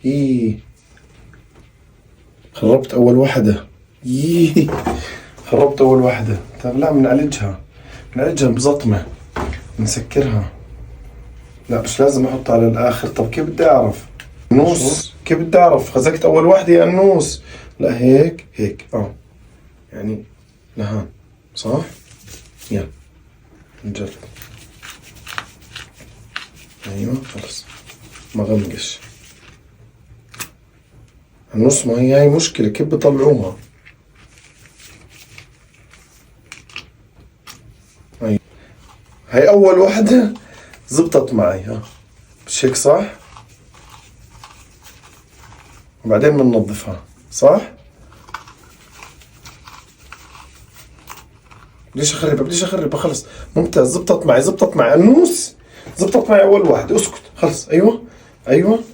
إيه خربت أول واحدة. ييه خربت أول واحدة. طب لا بنعالجها بزطمة، نسكرها. لا مش لازم أحط على الآخر. طب كيف بدي أعرف؟ نوس كيف بدي أعرف؟ خزقت أول واحدة يا النوس. لا هيك يعني لهان صح؟ يلا نجرب. أيوة خلص ما غمقش النص. ما هي مشكلة، كيف بطلعوها؟ هاي أول واحدة زبطت معي. مش هيك صح؟ وبعدين بننظفها صح؟ بديش أخربها خلص. ممتاز زبطت معي النوس. زبطت معي أول واحدة. اسكت خلص. أيوة